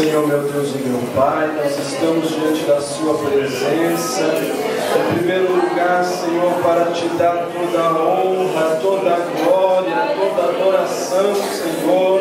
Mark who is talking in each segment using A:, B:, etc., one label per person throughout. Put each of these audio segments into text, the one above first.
A: Senhor, meu Deus e meu Pai, nós estamos diante da Sua presença. Em primeiro lugar, Senhor, para Te dar toda a honra, toda a glória, toda a adoração, Senhor,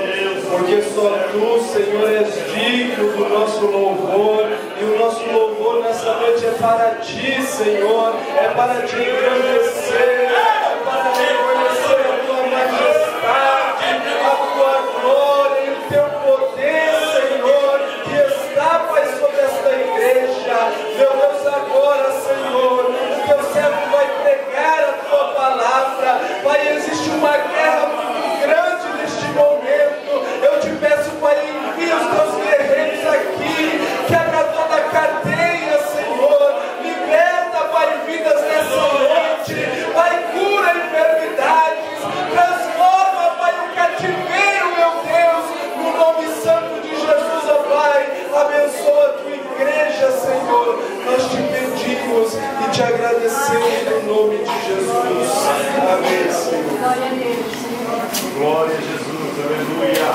A: porque só Tu, Senhor, és digno do nosso louvor, e o nosso louvor nessa noite é para Ti, Senhor, é para Te engrandecer, é para reconhecer a Tua majestade, a Tua glória e o Teu poder, Senhor, que está, Pai, sobre esta igreja. Meu Deus, agora, Senhor, o Teu servo vai pregar a Tua palavra. Pai, existe uma guerra muito grande neste momento. Eu Te peço, Pai, envia os Teus guerreiros aqui, quebra toda a cadeia, Senhor, liberta, Pai, vidas nessa noite, Pai, cura enfermidades, transforma, Pai, o cativeiro, meu Deus, no nome santo de Jesus, ó Pai, abençoa a Tua igreja, Senhor, nós Te pedimos e Te agradecemos no nome de Jesus, amém, Senhor.
B: Glória a Deus, Senhor.
C: Glória a Jesus, aleluia.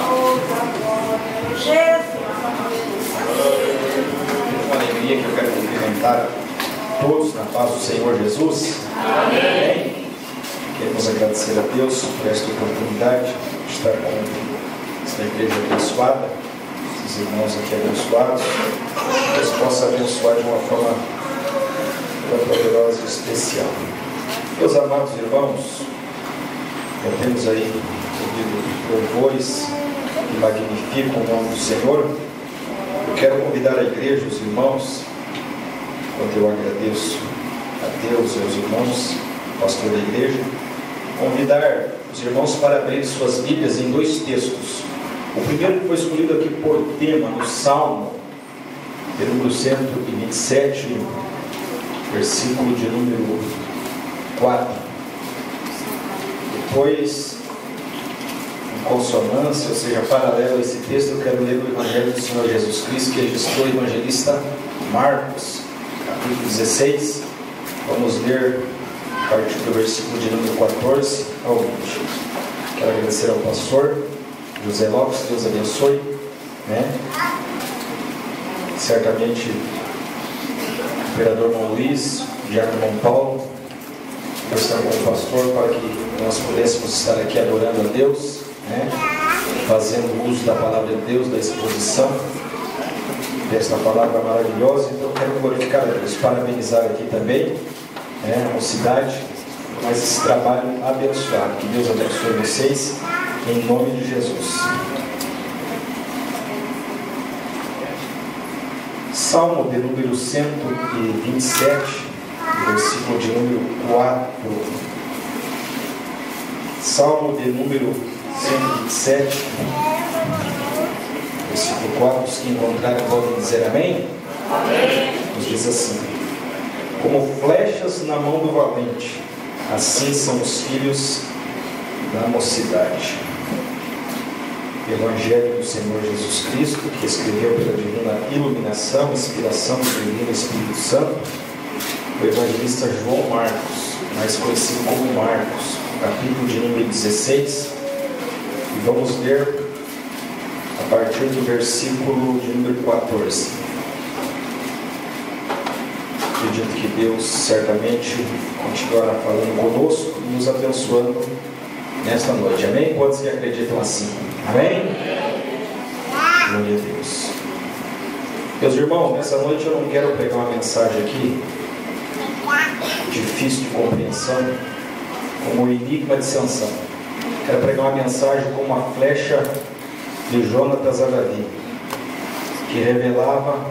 D: Uma alegria que eu quero cumprimentar todos na paz do Senhor Jesus. Amém. Queremos agradecer a Deus por esta oportunidade de estar com esta igreja abençoada, esses irmãos aqui abençoados. Deus possa abençoar de uma forma tão poderosa e especial. Meus amados irmãos, já temos aí ouvido louvores que magnificam o nome do Senhor. Eu quero convidar a igreja, os irmãos, quando eu agradeço a Deus e aos irmãos, pastor da igreja, convidar os irmãos para abrir suas Bíblias em dois textos. O primeiro que foi escolhido aqui por tema no Salmo, de número 127, versículo de número 4. Depois, em consonância, ou seja, paralelo a esse texto, eu quero ler o Evangelho do Senhor Jesus Cristo, que registrou o evangelista Marcos, capítulo 16. Vamos ler a partir do versículo de número 14 ao 20. Quero agradecer ao pastor José Lopes, Deus abençoe, certamente o imperador Dom Luiz, o diácono Dom Paulo, conversando com o pastor para que nós pudéssemos estar aqui adorando a Deus, fazendo uso da palavra de Deus, da exposição desta palavra maravilhosa. Então quero glorificar a Deus, parabenizar aqui também a mocidade, mas esse trabalho abençoado. Que Deus abençoe vocês, em nome de Jesus. Salmo de número 127, versículo de número 4. Salmo de número 127, versículo 4. Os que encontrarem podem dizer amém? Amém. Nos diz assim: como flechas na mão do valente, assim são os filhos da mocidade. Evangelho do Senhor Jesus Cristo, que escreveu pela divina iluminação, inspiração do divino Espírito Santo, o evangelista João Marcos, mais conhecido como Marcos, capítulo de número 16, e vamos ler a partir do versículo de número 14. Acredito que Deus certamente continuará falando conosco e nos abençoando nesta noite. Amém? Quantos que acreditam assim? Amém? Glória a Deus. Meus irmãos, nessa noite eu não quero pregar uma mensagem aqui difícil de compreensão, como o enigma de Sansão. Quero pregar uma mensagem como a flecha de Jonatas a Davi, que revelava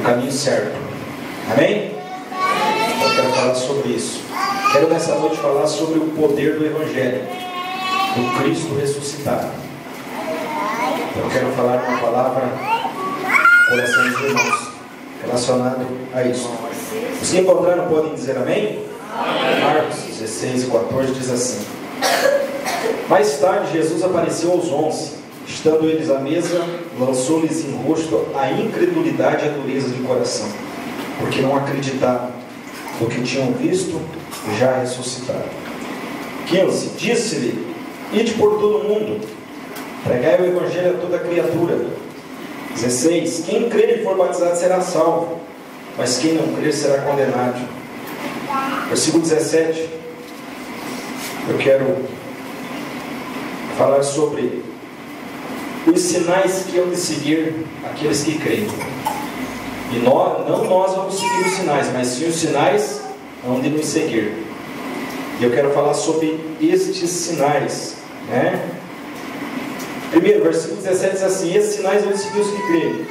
D: o caminho certo. Amém? Eu quero falar sobre isso. Quero nessa noite falar sobre o poder do Evangelho, do Cristo ressuscitado. Eu quero falar uma palavra no coração dos irmãos relacionado a isso. Os que encontraram podem dizer amém? Amém. Marcos 16 e 14 diz assim: mais tarde Jesus apareceu aos 11, estando eles à mesa, lançou-lhes em rosto a incredulidade e a dureza de coração, porque não acreditavam no que tinham visto já ressuscitado. 15. Disse-lhe: ide por todo o mundo, pregai o Evangelho a toda criatura. 16: quem crer e for batizado será salvo, mas quem não crer será condenado. Versículo 17: eu quero falar sobre os sinais que hão de seguir aqueles que creem. E não nós vamos seguir os sinais, mas sim os sinais hão de nos seguir. E eu quero falar sobre estes sinais, né? Primeiro, versículo 17 diz assim: esses sinais vão seguir os que creem.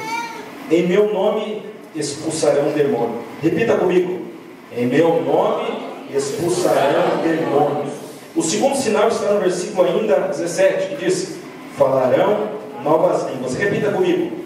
D: Em meu nome expulsarão demônio. Repita comigo: em meu nome expulsarão demônios. O segundo sinal está no versículo ainda 17, que diz: falarão novas línguas. Repita comigo: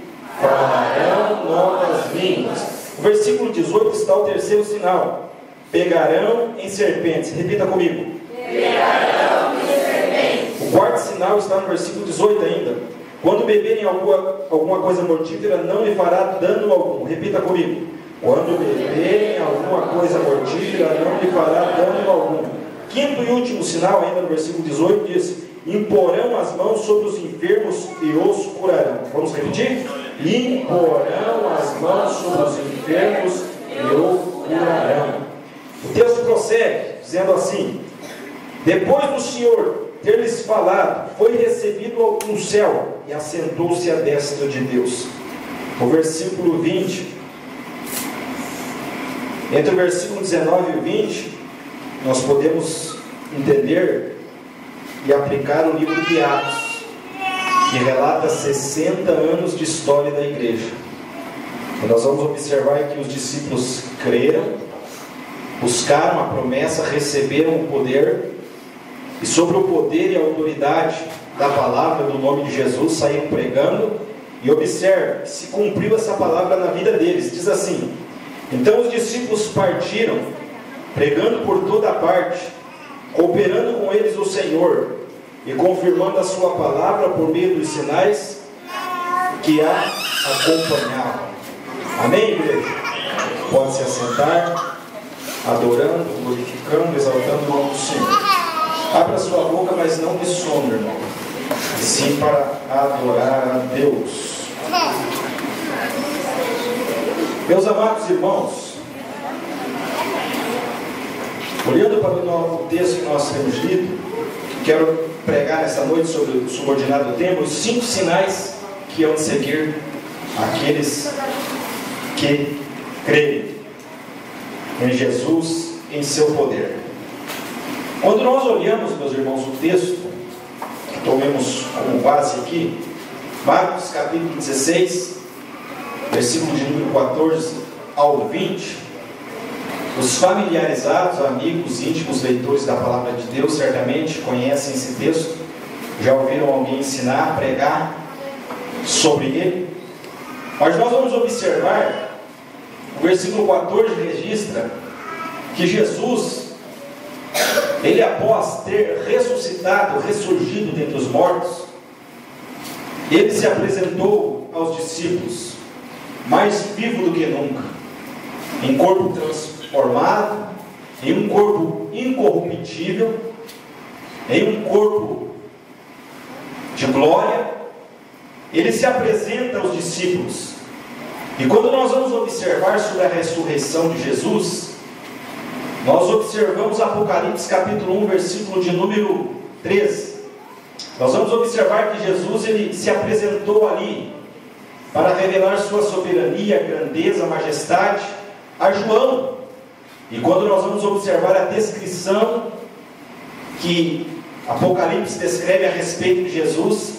D: falarão novas línguas. O versículo 18 está o terceiro sinal: pegarão em serpentes. Repita comigo: pegarão em serpentes. O quarto sinal está no versículo 18 ainda: quando beberem alguma coisa mortífera, não lhe fará dano algum. Repita comigo: quando beberem alguma coisa mortífera, não lhe fará dano algum. Quinto e último sinal, ainda no versículo 18, diz: imporão as mãos sobre os enfermos e os curarão. Vamos repetir? Imporão as mãos sobre os enfermos e os curarão. O texto prossegue dizendo assim: depois do Senhor ter lhes falado, foi recebido no céu e assentou-se à destra de Deus. O versículo 20, entre o versículo 19 e o 20, nós podemos entender e aplicar o livro de Atos, que relata 60 anos de história da igreja. E nós vamos observar que os discípulos creram, buscaram a promessa, receberam o poder, e sobre o poder e a autoridade da palavra do nome de Jesus saíram pregando. E observe que se cumpriu essa palavra na vida deles. Diz assim: então os discípulos partiram, pregando por toda parte, cooperando com eles o Senhor e confirmando a sua palavra por meio dos sinais que a acompanhavam. Amém, igreja? Pode se assentar, adorando, glorificando, exaltando o nome do Senhor. Abra sua boca, mas não de sono, irmão, e sim para adorar a Deus. Meus amados irmãos, olhando para o novo texto que nós temos lido, quero pregar nesta noite sobre o subordinado tema: os 5 sinais que hão de seguir aqueles que creem em Jesus, em seu poder. Quando nós olhamos, meus irmãos, o texto que tomemos como base aqui, Marcos capítulo 16, versículo de número 14 ao 20, os familiarizados, amigos, íntimos leitores da palavra de Deus certamente conhecem esse texto, já ouviram alguém ensinar, pregar sobre ele. Mas nós vamos observar, o versículo 14 registra que Jesus, ele após ter ressuscitado, ressurgido dentre os mortos, ele se apresentou aos discípulos mais vivo do que nunca, em corpo transformado, em um corpo incorruptível, em um corpo de glória. Ele se apresenta aos discípulos. E quando nós vamos observar sobre a ressurreição de Jesus, nós observamos Apocalipse capítulo 1, versículo de número 13. Nós vamos observar que Jesus, ele se apresentou ali para revelar sua soberania, grandeza, majestade a João. E quando nós vamos observar a descrição que Apocalipse descreve a respeito de Jesus,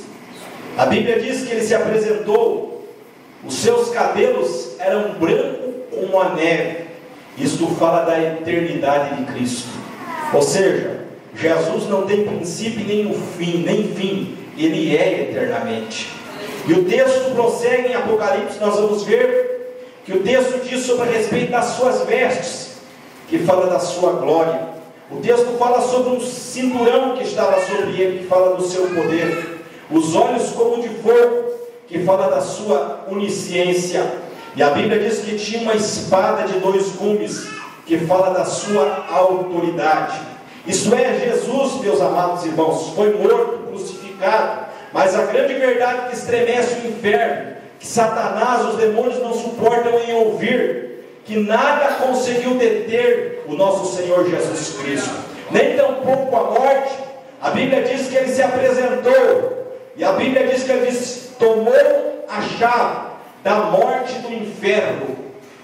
D: a Bíblia diz que ele se apresentou, os seus cabelos eram brancos como a neve. Isto fala da eternidade de Cristo. Ou seja, Jesus não tem princípio nem fim, ele é eternamente. E o texto prossegue em Apocalipse, nós vamos ver que o texto diz sobre a respeito das suas vestes, que fala da sua glória. O texto fala sobre um cinturão que estava sobre ele, que fala do seu poder. Os olhos como de fogo, que fala da sua onisciência. E a Bíblia diz que tinha uma espada de 2 gumes, que fala da sua autoridade. Isto é, Jesus, meus amados irmãos, foi morto, crucificado, mas a grande verdade que estremece o inferno, que que Satanás, os demônios não suportam em ouvir, que nada conseguiu deter o nosso Senhor Jesus Cristo, nem tampouco a morte. A Bíblia diz que ele se apresentou, e a Bíblia diz que ele tomou a chave da morte do inferno.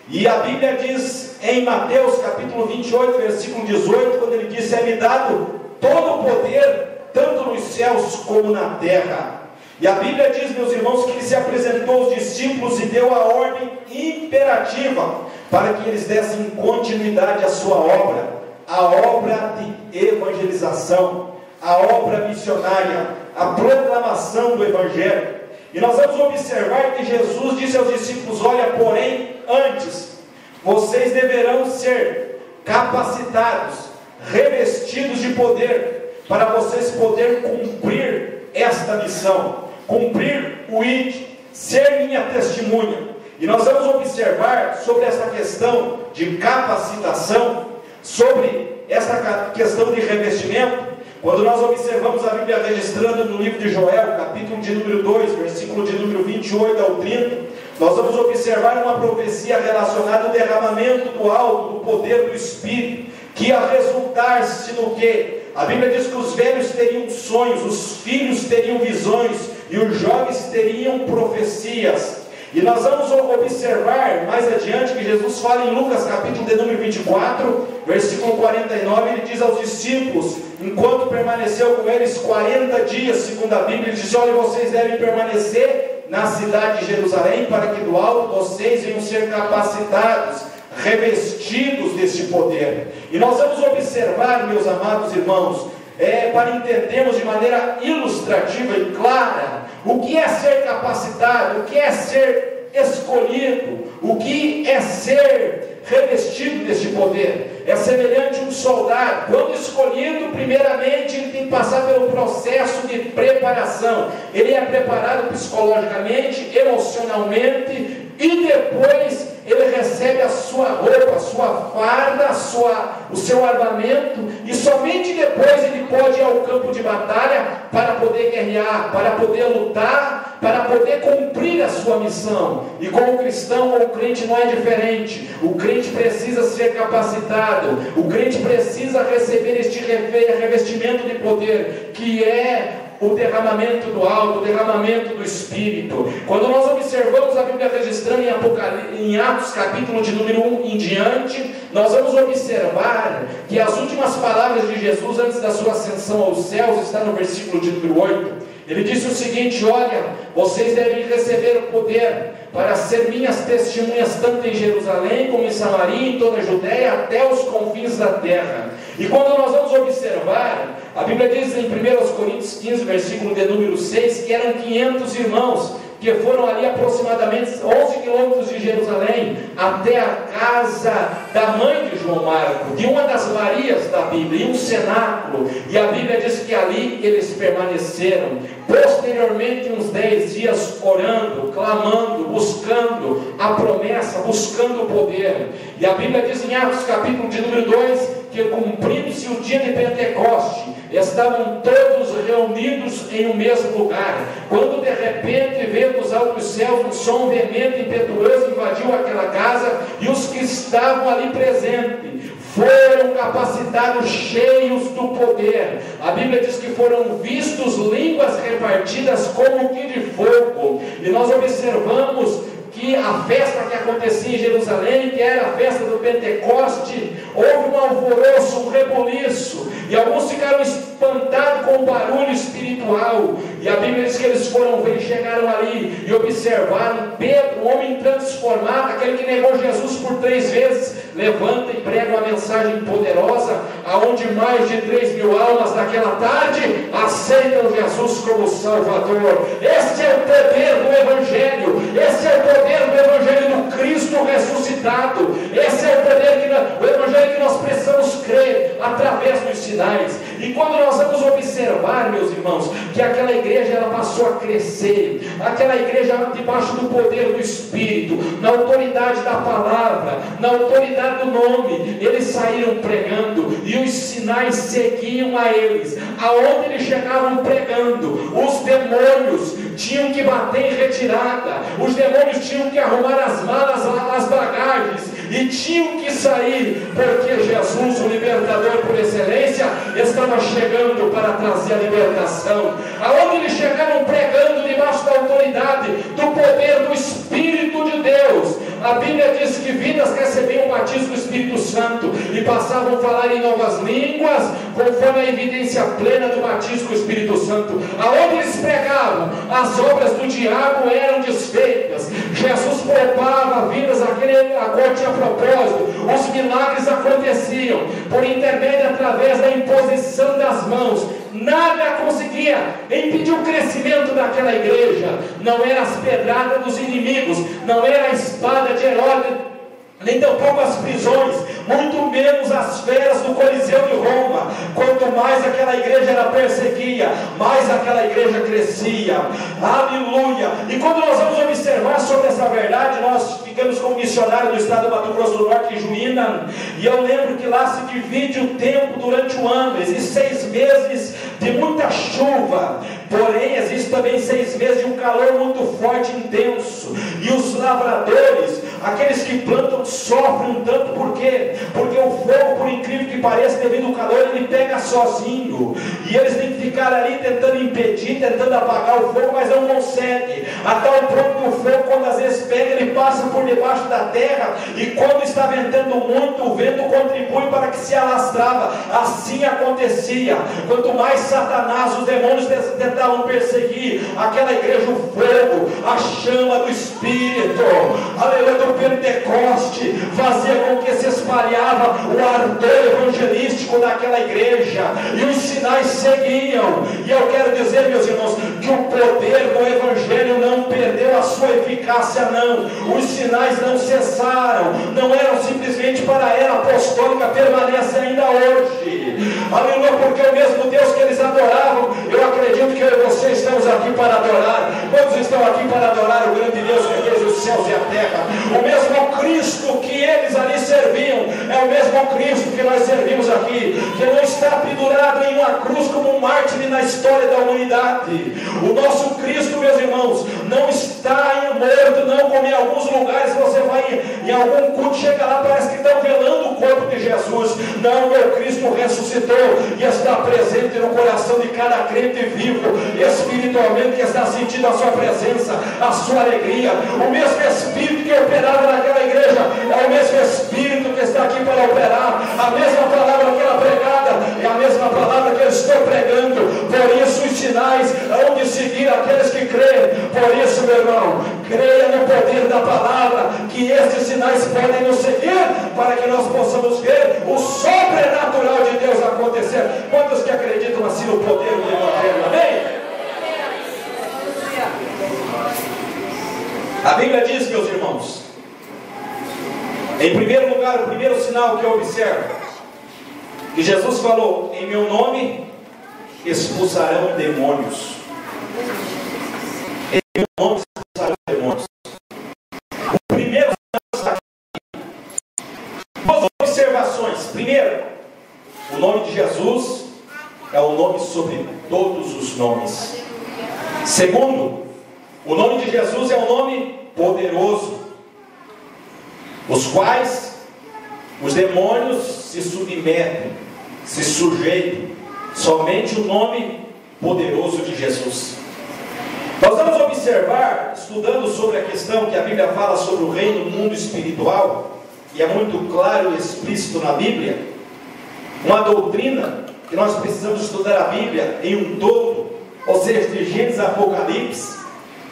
D: E a Bíblia diz em Mateus capítulo 28, versículo 18, quando ele disse: é-me dado todo o poder, tanto nos céus como na terra. E a Bíblia diz, meus irmãos, que ele se apresentou aos discípulos e deu a ordem imperativa para que eles dessem continuidade à sua obra, a obra de evangelização, a obra missionária, a proclamação do Evangelho. E nós vamos observar que Jesus disse aos discípulos: olha, porém, antes, vocês deverão ser capacitados, revestidos de poder, para vocês poderem cumprir esta missão, cumprir o ID, ser minha testemunha. E nós vamos observar sobre essa questão de capacitação, sobre essa questão de revestimento, quando nós observamos a Bíblia registrando no livro de Joel, capítulo de número 2, versículo de número 28 ao 30, nós vamos observar uma profecia relacionada ao derramamento do alto, do poder do Espírito, que ia resultar-se no quê? A Bíblia diz que os velhos teriam sonhos, os filhos teriam visões, e os jovens teriam profecias. E nós vamos observar mais adiante que Jesus fala em Lucas capítulo de número 24, versículo 49, ele diz aos discípulos, enquanto permaneceu com eles 40 dias, segundo a Bíblia, ele diz: olha, vocês devem permanecer na cidade de Jerusalém, para que do alto vocês venham ser capacitados, revestidos deste poder. E nós vamos observar, meus amados irmãos, para entendermos de maneira ilustrativa e clara o que é ser capacitado, o que é ser escolhido, o que é ser revestido deste poder. É semelhante a um soldado. Quando escolhido, primeiramente ele tem que passar pelo processo de preparação. Ele é preparado psicologicamente, emocionalmente, e depois ele recebe a sua roupa, a sua farda, o seu armamento, e somente depois ele pode ir ao campo de batalha para poder guerrear, para poder lutar, para poder cumprir a sua missão. E como cristão, o crente não é diferente. O crente precisa ser capacitado, o crente precisa receber este revestimento de poder, que é o derramamento do alto, o derramamento do Espírito. Quando nós observamos a Bíblia registrando em Atos capítulo de número 1 em diante, nós vamos observar que as últimas palavras de Jesus antes da sua ascensão aos céus está no versículo de número 8. Ele disse o seguinte: olha, vocês devem receber o poder para ser minhas testemunhas tanto em Jerusalém como em Samaria, em toda a Judéia, até os confins da terra. E quando nós vamos observar, a Bíblia diz em 1 Coríntios 15, versículo de número 6, que eram 500 irmãos, que foram ali aproximadamente 11 quilômetros de Jerusalém, até a casa da mãe de João Marcos, de uma das Marias da Bíblia, em um cenáculo. E a Bíblia diz que ali eles permaneceram. Posteriormente, uns 10 dias orando, clamando, buscando a promessa, buscando o poder. E a Bíblia diz em Atos capítulo de número 2, que cumprindo-se o dia de Pentecoste, estavam todos reunidos em um mesmo lugar, quando de repente veio dos altos céus um som veemente e impetuoso, invadiu aquela casa, e os que estavam ali presentes foram capacitados, cheios do poder. A Bíblia diz que foram vistos línguas repartidas como que de fogo. E nós observamos que a festa que acontecia em Jerusalém, que era a festa do Pentecoste, houve um alvoroço, um rebuliço, e alguns ficaram espantados com o barulho espiritual. E a Bíblia diz que eles chegaram ali e observaram Pedro, um homem transformado, aquele que negou Jesus por 3 vezes, levanta e prega uma mensagem poderosa, aonde mais de 3.000 almas naquela tarde aceitam Jesus como Salvador. Este é o poder do Evangelho, esse é o poder do Evangelho do Cristo ressuscitado, esse é o poder o Evangelho que nós precisamos crer.
E: através dos sinais. E quando nós vamos observar, meus irmãos, que aquela igreja ela passou a crescer, aquela igreja debaixo do poder do Espírito, na autoridade da palavra, na autoridade do nome, eles saíram pregando e os sinais seguiam a eles. Aonde eles chegavam pregando, os demônios tinham que bater em retirada, os demônios tinham que arrumar as malas, as bagagens, e tinham que sair, porque Jesus, o libertador por excelência, estava chegando para trazer a libertação. Aonde eles chegaram pregando debaixo da autoridade, do poder do Espírito de Deus. A Bíblia diz que vidas recebiam o batismo do Espírito Santo e passavam a falar em novas línguas, conforme a evidência plena do batismo do Espírito Santo. Aonde eles pregavam, as obras do diabo eram desfeitas. Jesus poupava vidas, aquele agora tinha propósito. Os milagres aconteciam por intermédio, através da imposição das mãos. Nada conseguia impedir o crescimento daquela igreja. Não era as pedradas dos inimigos, não era a espada de Herodes, nem tampouco as prisões, muito menos as feras do Coliseu de Roma. Quanto mais aquela igreja era perseguida, mais aquela igreja crescia. Aleluia! E quando nós vamos observar sobre essa verdade, nós ficamos como missionário do estado do Mato Grosso do Norte, em Juína, e eu lembro que lá se divide o tempo durante o ano. Existem 6 meses de muita chuva, porém existe também 6 meses de um calor muito forte e intenso, e os lavradores, aqueles que plantam, sofrem um tanto. Por quê? Porque o fogo, por incrível que pareça, devido ao calor, ele pega sozinho, e eles têm que ficar ali tentando impedir, tentando apagar o fogo, mas não consegue. Até o próprio fogo, quando às vezes pega, ele passa por debaixo da terra, e quando está ventando muito, o vento contribui para que se alastrava. Assim acontecia. Quanto mais Satanás, os demônios tentavam perseguir aquela igreja, o fogo, a chama do Espírito, aleluia, do Pentecoste, fazia com que se espalhava o ardor evangelístico daquela igreja, e os sinais seguiam. E eu quero dizer, meus irmãos, que o poder do Evangelho não perdeu a sua eficácia, não. Os sinais não cessaram, não eram simplesmente para a era apostólica, permanece ainda hoje. Aleluia, porque o mesmo Deus que eles adoravam, eu acredito que eu e você estamos aqui para adorar. Quantos estão aqui para adorar o grande Deus que fez os céus e a terra? O mesmo Cristo que eles ali serviam é o mesmo Cristo que nós servimos aqui, que não está pendurado em uma cruz como um mártir na história da humanidade. O nosso Cristo, meus irmãos, não está morto, não, como em alguns lugares você vai em algum culto, chega lá, parece que estão velando o corpo de Jesus. Não, meu Cristo ressuscitou e está presente no coração de cada crente vivo, espiritualmente, que está sentindo a sua presença, a sua alegria. O mesmo Espírito que operava naquela igreja é o mesmo Espírito que está aqui para operar. A mesma palavra que era pregada é a mesma palavra que eu estou pregando. Por isso os sinais hão de seguir aqueles que creem. Por isso, meu irmão, creia no poder da palavra, que estes sinais podem nos seguir, para que nós possamos ver o sobrenatural de Deus acontecer. Quantos que acreditam assim no poder do Evangelho? Amém? A Bíblia diz, meus irmãos, em primeiro lugar, o primeiro sinal que eu observo, que Jesus falou: em meu nome expulsarão demônios. Em meu nome expulsarão demônios. O primeiro sinal está aqui. Duas observações. Primeiro, o nome de Jesus é o nome sobre todos os nomes. Segundo, o nome de Jesus é um nome poderoso, os quais os demônios se submetem, se sujeitam, somente o nome poderoso de Jesus. Nós vamos observar, estudando sobre a questão que a Bíblia fala sobre o reino do mundo espiritual, e é muito claro e explícito na Bíblia, uma doutrina que nós precisamos estudar a Bíblia em um todo, ou seja, de Gênesis a Apocalipse.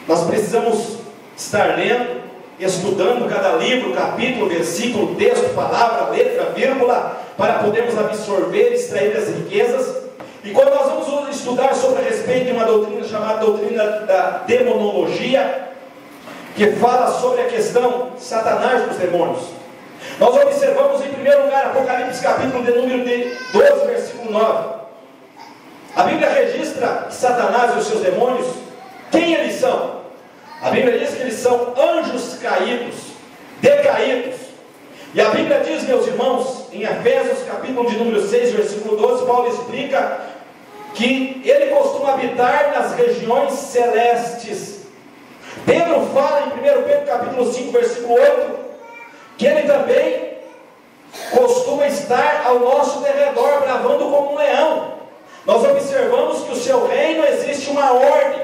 E: Nós precisamos estar lendo, estudando cada livro, capítulo, versículo, texto, palavra, letra, vírgula, para podermos absorver e extrair as riquezas. E quando nós vamos estudar sobre a respeito de uma doutrina chamada doutrina da demonologia, que fala sobre a questão Satanás dos demônios, nós observamos em primeiro lugar Apocalipse capítulo de número 12,
D: versículo 9. A Bíblia registra que Satanás e os seus demônios, quem eles são? A Bíblia diz que eles são anjos caídos, decaídos. E a Bíblia diz, meus irmãos, em Efésios capítulo de número 6, versículo 12, Paulo explica que ele costuma habitar nas regiões celestes. Pedro fala em 1 Pedro capítulo 5, versículo 8, que ele também costuma estar ao nosso derredor, bravando como um leão. Nós observamos que o seu reino existe uma ordem,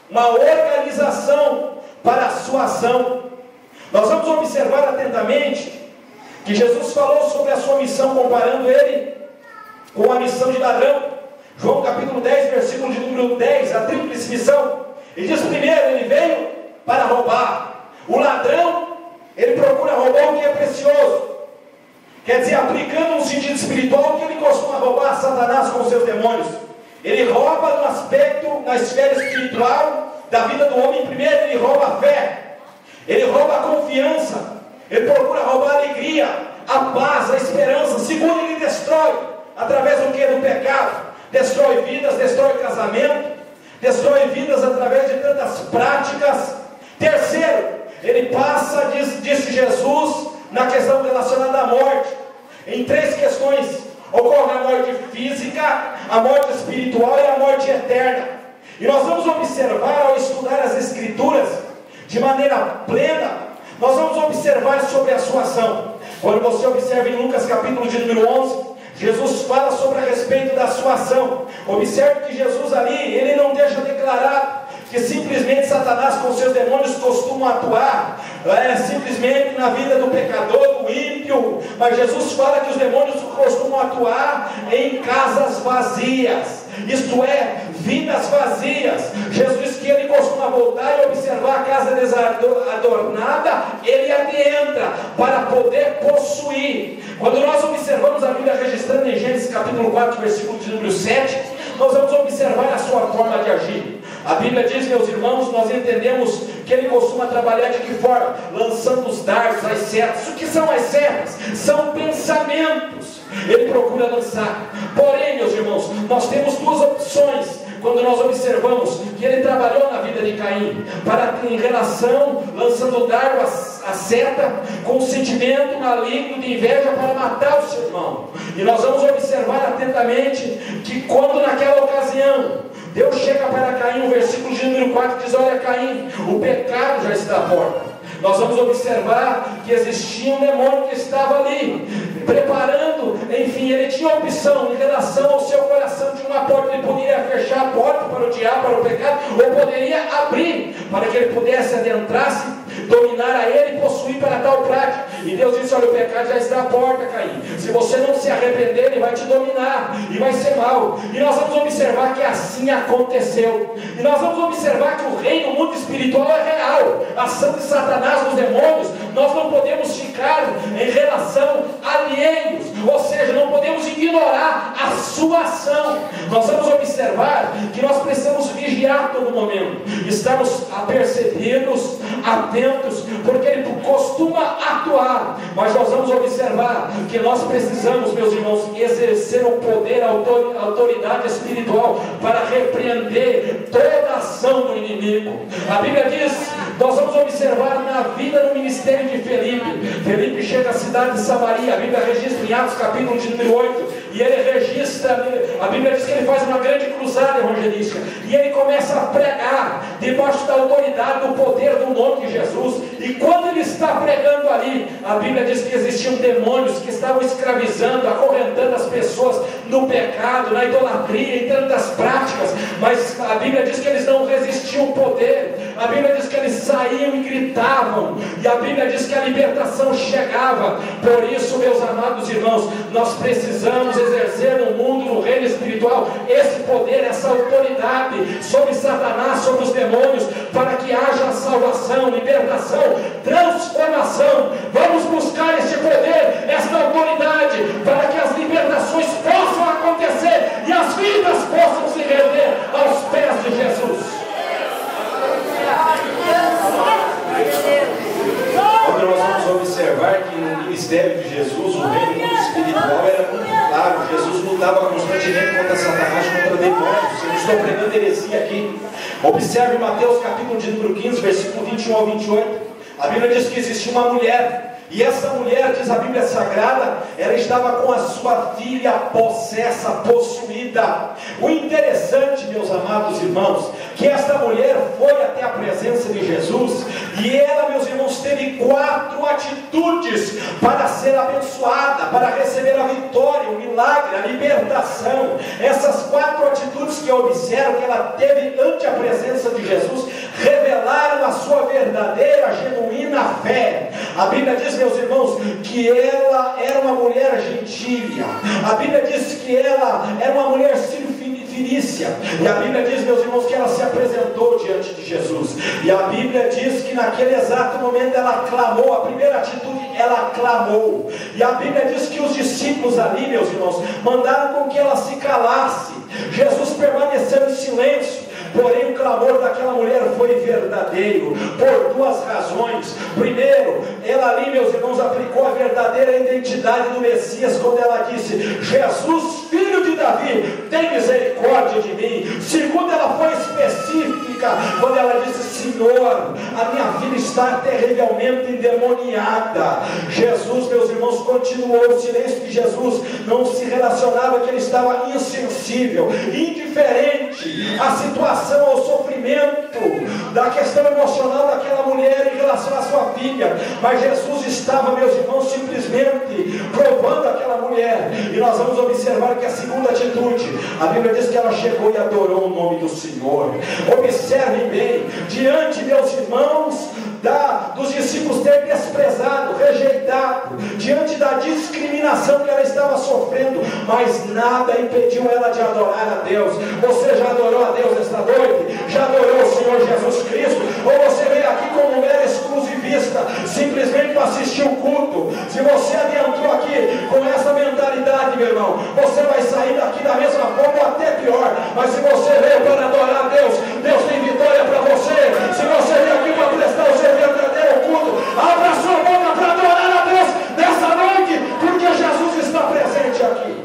D: uma organização para a sua ação. Nós vamos observar atentamente que Jesus falou sobre a sua missão, comparando ele com a missão de ladrão. João capítulo 10, versículo de número 10, a tríplice missão. Ele diz: primeiro, ele veio para roubar. O ladrão, ele procura roubar o que é precioso. Quer dizer, aplicando um sentido espiritual, o que ele costuma roubar? Satanás com seus demônios. Ele rouba no aspecto, na esfera espiritual da vida do homem. Primeiro, ele rouba a fé, ele rouba a confiança, ele procura roubar a alegria, a paz, a esperança. Segundo, ele destrói, através do que? Do pecado. Destrói vidas, destrói casamento, destrói vidas através de tantas práticas. Terceiro, ele passa, disse Jesus, na questão relacionada à morte, em três questões: ocorre a morte física, a morte espiritual e a morte eterna. E nós vamos observar, ao estudar as Escrituras de maneira plena, nós vamos observar sobre a sua ação. Quando você observa em Lucas capítulo de número 11, Jesus fala sobre a respeito da sua ação. Observe que Jesus ali, ele não deixa declarado que simplesmente Satanás com seus demônios costumam atuar simplesmente na vida do pecador, do ímpio. Mas Jesus fala que os demônios costumam atuar em casas vazias, isto é, vidas vazias. Jesus diz que ele costuma voltar e observar a casa desadornada, ele adentra para poder possuir. Quando nós observamos a Bíblia registrando em Gênesis capítulo 4, versículo de número 7, nós vamos observar a sua forma de agir. A Bíblia diz, meus irmãos, nós entendemos que ele costuma trabalhar de que forma? Lançando os dardos, as setas. O que são as setas? São pensamentos. Ele procura lançar. Porém, meus irmãos, nós temos duas opções quando nós observamos que ele trabalhou na vida de Caim, em relação, lançando o dardo, a seta, com um sentimento maligno de inveja para matar o seu irmão. E nós vamos observar atentamente que quando naquela ocasião Deus chega para Caim, o versículo de número 4 diz: olha Caim, o pecado já está à porta. Nós vamos observar que existia um demônio que estava ali, preparando, enfim, ele tinha opção em relação ao seu coração. De uma porta ele poderia fechar a porta para o diabo, para o pecado, ou poderia abrir, para que ele pudesse adentrar-se, dominar a ele e possuir para tal prática. E Deus disse: olha, o pecado já está à porta, Caim. Se você não se arrepender, ele vai te dominar, e vai ser mal. E nós vamos observar que assim aconteceu. E nós vamos observar que o reino, o mundo espiritual é real. A ação de Satanás nos demônios, nós não podemos ficar em relação alheios, ou seja, não podemos ignorar a sua ação. Nós vamos observar que nós precisamos vigiar todo momento, estarmos apercebidos, atentos, porque ele costuma atuar. Mas nós vamos observar que nós precisamos, meus irmãos, exercer o poder, a autoridade espiritual para repreender toda a ação do inimigo. A Bíblia diz, nós vamos observar na vida, no ministério de Felipe. Felipe chega à cidade de Samaria. A Bíblia registra em Atos capítulo de número 8, e ele registra, a Bíblia diz que ele faz uma grande cruzada evangelística, e ele começa a pregar debaixo da autoridade, do poder do nome de Jesus. E quando ele está pregando ali, a Bíblia diz que existiam demônios que estavam escravizando, acorrentando as pessoas no pecado, na idolatria, em tantas práticas. Mas a Bíblia diz que eles não resistiam ao poder. A Bíblia diz que eles saíam e gritavam, e a Bíblia diz que a libertação chegava. Por isso, meus amados irmãos, nós precisamos exercer no mundo, no reino espiritual, esse poder, essa autoridade sobre Satanás, sobre os demônios, para que haja salvação, libertação, transformação. Vamos buscar este poder, esta autoridade, para que as libertações possam acontecer e as vidas possam se render aos pés de Jesus.
A: Quando nós vamos observar que no ministério de Jesus, o reino espiritual era muito claro. Jesus
E: lutava constantemente contra Satanás, contra demônios. Eu estou pregando heresia aqui. Observe Mateus capítulo de número 15, versículo 21 ao 28. A Bíblia diz que existia uma mulher, e essa mulher, diz a Bíblia Sagrada, ela estava com a sua filha possessa, possuída. O interessante, meus amados irmãos, que esta mulher foi até a presença de Jesus, e ela, meus irmãos, teve 4 atitudes para ser abençoada, para receber a vitória, o milagre, a libertação. Essas 4 atitudes que eu observo que ela teve ante a presença de Jesus, revelaram a sua verdadeira, genuína fé. A Bíblia diz, meus irmãos, que ela era uma mulher gentília. A Bíblia diz que ela era uma mulher cirícia. E a Bíblia diz, meus irmãos, que ela se apresentou diante de Jesus. E a Bíblia diz que naquele exato momento ela clamou. A primeira atitude, ela clamou. E a Bíblia diz que os discípulos ali, meus irmãos, mandaram com que ela se calasse. Jesus permaneceu em silêncio. Porém o clamor daquela mulher foi verdadeiro, por 2 razões. Primeiro, ela ali, meus irmãos, aplicou a verdadeira identidade do Messias, quando ela disse: Jesus, filho de Davi, tem misericórdia de mim. Segundo, ela foi específica, quando ela disse: Senhor, a minha filha está terrivelmente endemoniada. Jesus, meus irmãos, continuou. O silêncio de Jesus não se relacionava que ele estava insensível, indiferente à situação, ao sofrimento, da questão emocional daquela mulher em relação à sua filha. Mas Jesus estava, meus irmãos, simplesmente provando aquela mulher. E nós vamos observar que a segunda atitude, a Bíblia diz que ela chegou e adorou o nome do Senhor. Observem bem, diante, meus irmãos, dos discípulos ter desprezado, rejeitado, diante da discriminação que ela estava sofrendo, mas nada impediu ela de adorar a Deus. Você já adorou a Deus esta noite? Já adorou o Senhor Jesus Cristo? Ou você veio aqui como mera exclusivista, simplesmente para assistir o culto? Se você adentrou aqui com essa mentalidade, meu irmão, você vai sair daqui da mesma forma ou até pior. Mas se você veio para adorar a Deus, Deus tem vitória para você. Se você veio aqui para prestar o seu verdadeiro culto, abra sua boca para adorar a Deus nessa noite, porque Jesus está presente aqui.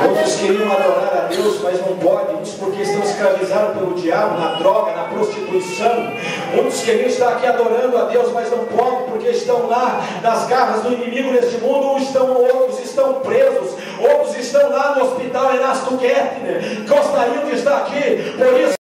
E: Outros queriam adorar a Deus, mas não podem, uns porque estão escravizados pelo diabo, na droga, na prostituição. Outros queriam estar aqui adorando a Deus, mas não podem, porque estão lá nas garras do inimigo neste mundo. Outros estão presos, outros estão lá no hospital Erasto Kettner, gostariam de estar aqui, por isso